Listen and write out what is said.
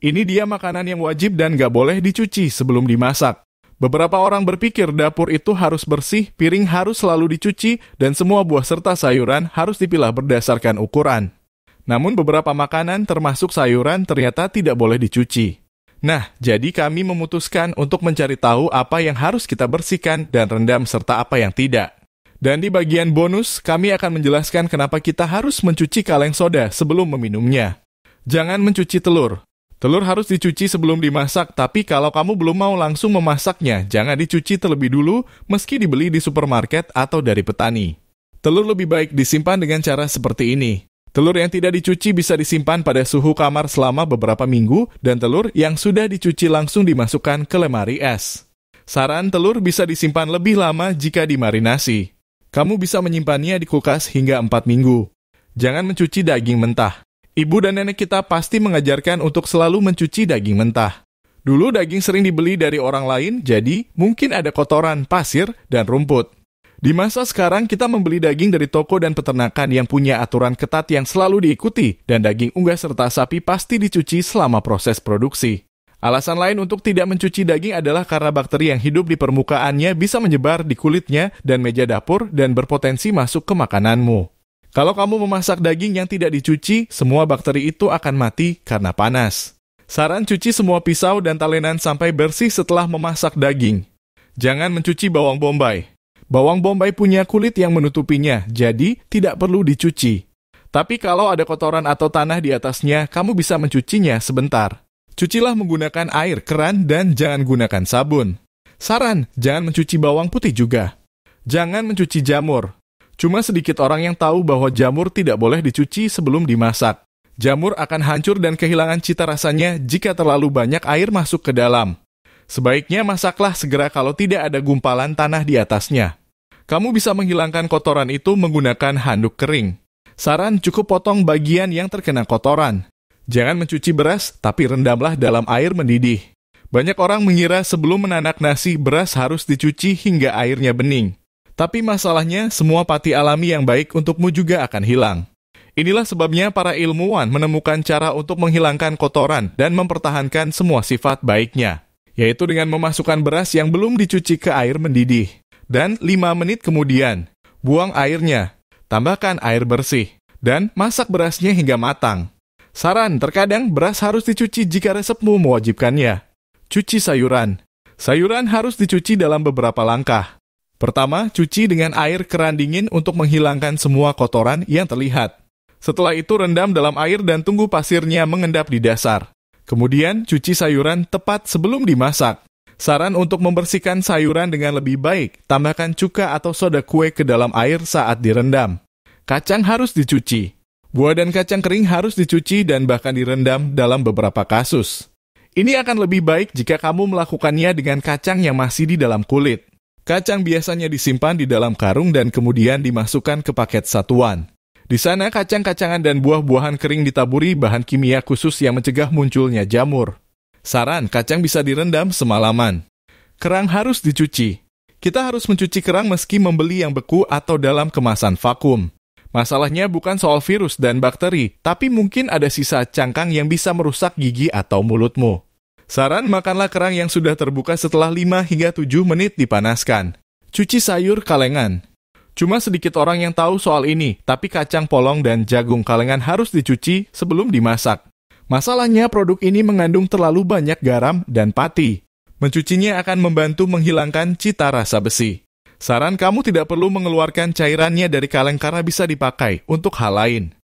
Ini dia makanan yang wajib dan gak boleh dicuci sebelum dimasak. Beberapa orang berpikir dapur itu harus bersih, piring harus selalu dicuci, dan semua buah serta sayuran harus dipilah berdasarkan ukuran. Namun beberapa makanan termasuk sayuran ternyata tidak boleh dicuci. Nah, jadi kami memutuskan untuk mencari tahu apa yang harus kita bersihkan dan rendam serta apa yang tidak. Dan di bagian bonus, kami akan menjelaskan kenapa kita harus mencuci kaleng soda sebelum meminumnya. Jangan mencuci telur. Telur harus dicuci sebelum dimasak, tapi kalau kamu belum mau langsung memasaknya, jangan dicuci terlebih dulu meski dibeli di supermarket atau dari petani. Telur lebih baik disimpan dengan cara seperti ini. Telur yang tidak dicuci bisa disimpan pada suhu kamar selama beberapa minggu, dan telur yang sudah dicuci langsung dimasukkan ke lemari es. Saran, telur bisa disimpan lebih lama jika dimarinasi. Kamu bisa menyimpannya di kulkas hingga 4 minggu. Jangan mencuci daging mentah. Ibu dan nenek kita pasti mengajarkan untuk selalu mencuci daging mentah. Dulu daging sering dibeli dari orang lain, jadi mungkin ada kotoran, pasir, dan rumput. Di masa sekarang kita membeli daging dari toko dan peternakan yang punya aturan ketat yang selalu diikuti, dan daging unggas serta sapi pasti dicuci selama proses produksi. Alasan lain untuk tidak mencuci daging adalah karena bakteri yang hidup di permukaannya bisa menyebar di kulitnya dan meja dapur dan berpotensi masuk ke makananmu. Kalau kamu memasak daging yang tidak dicuci, semua bakteri itu akan mati karena panas. Saran, cuci semua pisau dan talenan sampai bersih setelah memasak daging. Jangan mencuci bawang bombay. Bawang bombay punya kulit yang menutupinya, jadi tidak perlu dicuci. Tapi kalau ada kotoran atau tanah di atasnya, kamu bisa mencucinya sebentar. Cucilah menggunakan air keran dan jangan gunakan sabun. Saran, jangan mencuci bawang putih juga. Jangan mencuci jamur. Cuma sedikit orang yang tahu bahwa jamur tidak boleh dicuci sebelum dimasak. Jamur akan hancur dan kehilangan cita rasanya jika terlalu banyak air masuk ke dalam. Sebaiknya masaklah segera kalau tidak ada gumpalan tanah di atasnya. Kamu bisa menghilangkan kotoran itu menggunakan handuk kering. Saran, cukup potong bagian yang terkena kotoran. Jangan mencuci beras, tapi rendamlah dalam air mendidih. Banyak orang mengira sebelum menanak nasi, beras harus dicuci hingga airnya bening. Tapi masalahnya, semua pati alami yang baik untukmu juga akan hilang. Inilah sebabnya para ilmuwan menemukan cara untuk menghilangkan kotoran dan mempertahankan semua sifat baiknya, yaitu dengan memasukkan beras yang belum dicuci ke air mendidih. Dan 5 menit kemudian, buang airnya, tambahkan air bersih, dan masak berasnya hingga matang. Saran, terkadang beras harus dicuci jika resepmu mewajibkannya. Cuci sayuran. Sayuran harus dicuci dalam beberapa langkah. Pertama, cuci dengan air keran dingin untuk menghilangkan semua kotoran yang terlihat. Setelah itu rendam dalam air dan tunggu pasirnya mengendap di dasar. Kemudian, cuci sayuran tepat sebelum dimasak. Saran untuk membersihkan sayuran dengan lebih baik, tambahkan cuka atau soda kue ke dalam air saat direndam. Kacang harus dicuci. Buah dan kacang kering harus dicuci dan bahkan direndam dalam beberapa kasus. Ini akan lebih baik jika kamu melakukannya dengan kacang yang masih di dalam kulit. Kacang biasanya disimpan di dalam karung dan kemudian dimasukkan ke paket satuan. Di sana kacang-kacangan dan buah-buahan kering ditaburi bahan kimia khusus yang mencegah munculnya jamur. Saran, kacang bisa direndam semalaman. Kerang harus dicuci. Kita harus mencuci kerang meski membeli yang beku atau dalam kemasan vakum. Masalahnya bukan soal virus dan bakteri, tapi mungkin ada sisa cangkang yang bisa merusak gigi atau mulutmu. Saran, makanlah kerang yang sudah terbuka setelah 5 hingga 7 menit dipanaskan. Cuci sayur kalengan. Cuma sedikit orang yang tahu soal ini, tapi kacang polong dan jagung kalengan harus dicuci sebelum dimasak. Masalahnya produk ini mengandung terlalu banyak garam dan pati. Mencucinya akan membantu menghilangkan cita rasa besi. Saran, kamu tidak perlu mengeluarkan cairannya dari kaleng karena bisa dipakai untuk hal lain.